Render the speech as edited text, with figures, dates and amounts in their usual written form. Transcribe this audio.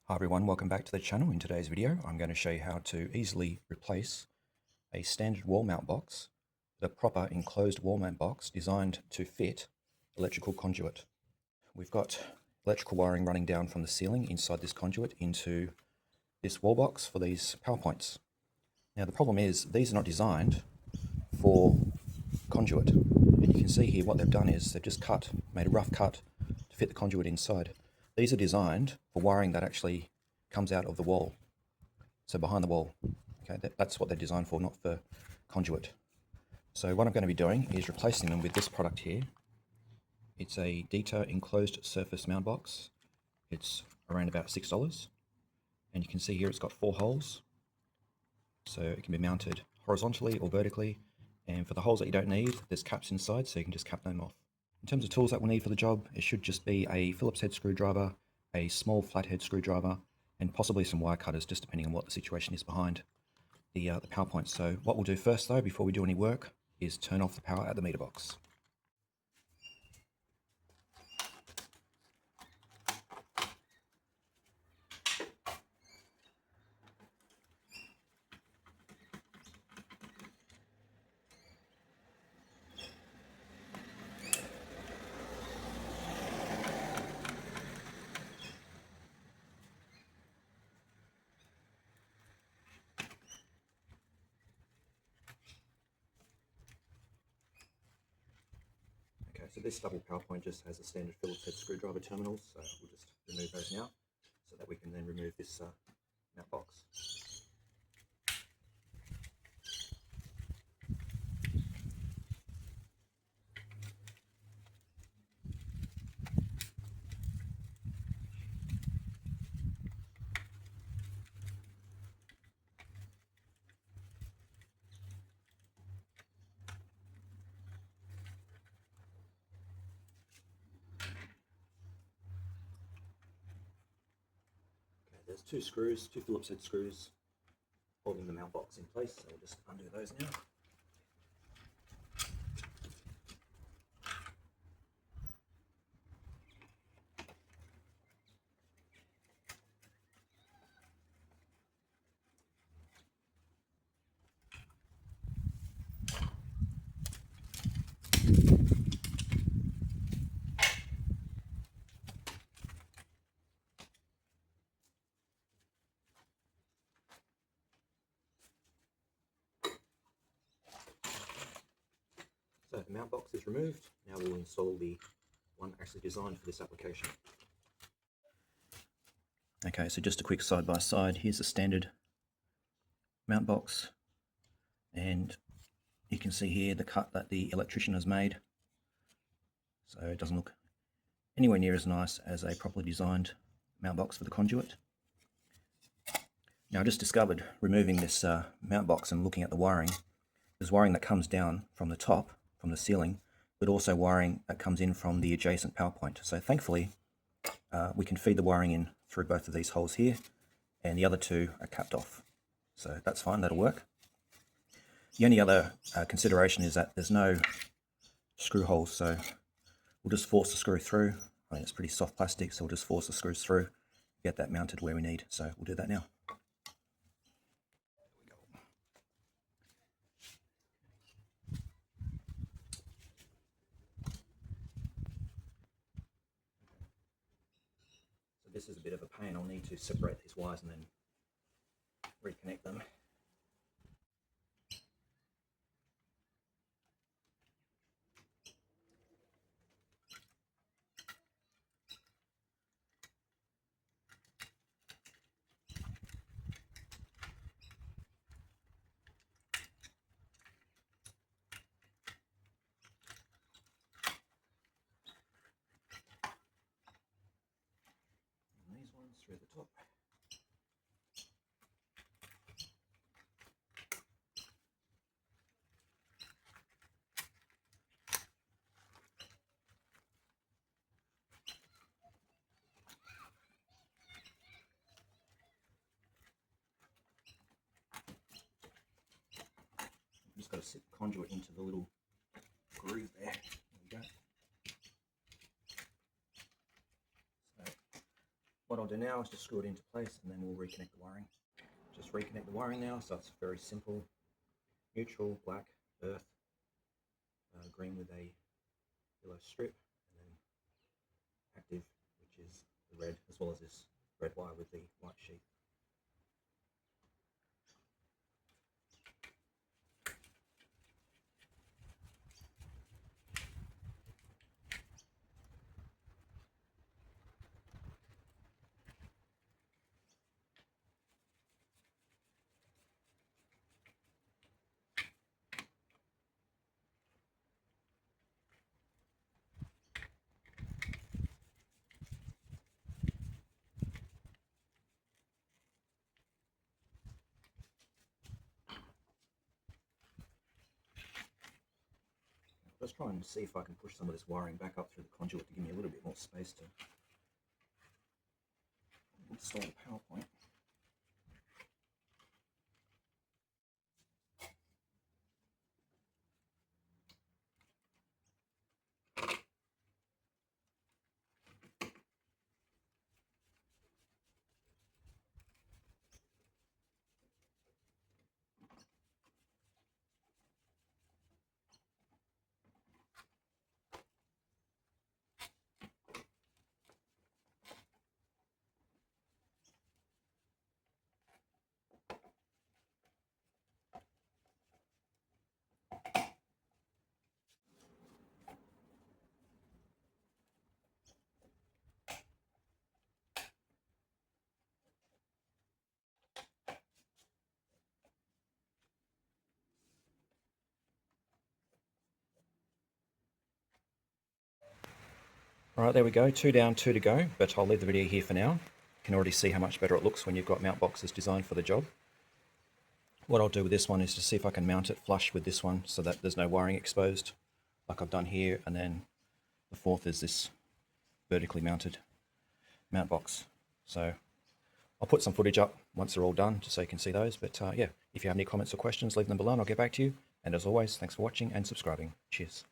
Hi everyone, welcome back to the channel. In today's video, I'm going to show you how to easily replace a standard wall mount box with a proper enclosed wall mount box designed to fit electrical conduit. We've got electrical wiring running down from the ceiling inside this conduit into this wall box for these power points. Now the problem is these are not designed for conduit, and you can see here what they've done is they've just made a rough cut to fit the conduit inside. These are designed for wiring that actually comes out of the wall, so behind the wall. Okay, that's what they're designed for, not for conduit. So what I'm going to be doing is replacing them with this product here. It's a Dita enclosed surface mount box. It's around about $6, and you can see here it's got 4 holes, so it can be mounted horizontally or vertically. And for the holes that you don't need, there's caps inside, so you can just cap them off. In terms of tools that we'll need for the job, it should just be a Phillips head screwdriver, a small flathead screwdriver, and possibly some wire cutters, just depending on what the situation is behind the power point. So what we'll do first though, before we do any work, is turn off the power at the meter box. Okay, so this double power point just has a standard Phillips head screwdriver terminals, so we'll just remove those now so that we can then remove this mount box. There's 2 screws, 2 Phillips head screws holding the mount box in place, so we'll just undo those now. So the mount box is removed. Now we'll install the one actually designed for this application. Okay, so just a quick side by side. Here's the standard mount box, and you can see here the cut that the electrician has made. So it doesn't look anywhere near as nice as a properly designed mount box for the conduit. Now I just discovered, removing this mount box and looking at the wiring, there's wiring that comes down from the top, from the ceiling, but also wiring that comes in from the adjacent power point. So thankfully we can feed the wiring in through both of these holes here, and the other 2 are capped off. So that's fine, that'll work. The only other consideration is that there's no screw holes, so we'll just force the screw through. I mean, it's pretty soft plastic, so we'll just force the screws through, get that mounted where we need. So we'll do that now. This is a bit of a pain. I'll need to separate these wires and then reconnect them. And these ones through the top. Just got to sit the conduit into the little groove there. There we go. So what I'll do now is just screw it into place and then we'll reconnect the wiring. Just reconnect the wiring now, so it's very simple. Neutral, black, earth, green with a yellow strip, and then active, which is the red, as well as this red wire with the white sheath. Let's try and see if I can push some of this wiring back up through the conduit to give me a little bit more space to install the power point. All right, there we go, 2 down, 2 to go, but I'll leave the video here for now. You can already see how much better it looks when you've got mount boxes designed for the job. What I'll do with this one is to see if I can mount it flush with this one so that there's no wiring exposed, like I've done here, and then the fourth is this vertically mounted mount box. So I'll put some footage up once they're all done, just so you can see those, but yeah, if you have any comments or questions, leave them below and I'll get back to you. And as always, thanks for watching and subscribing. Cheers.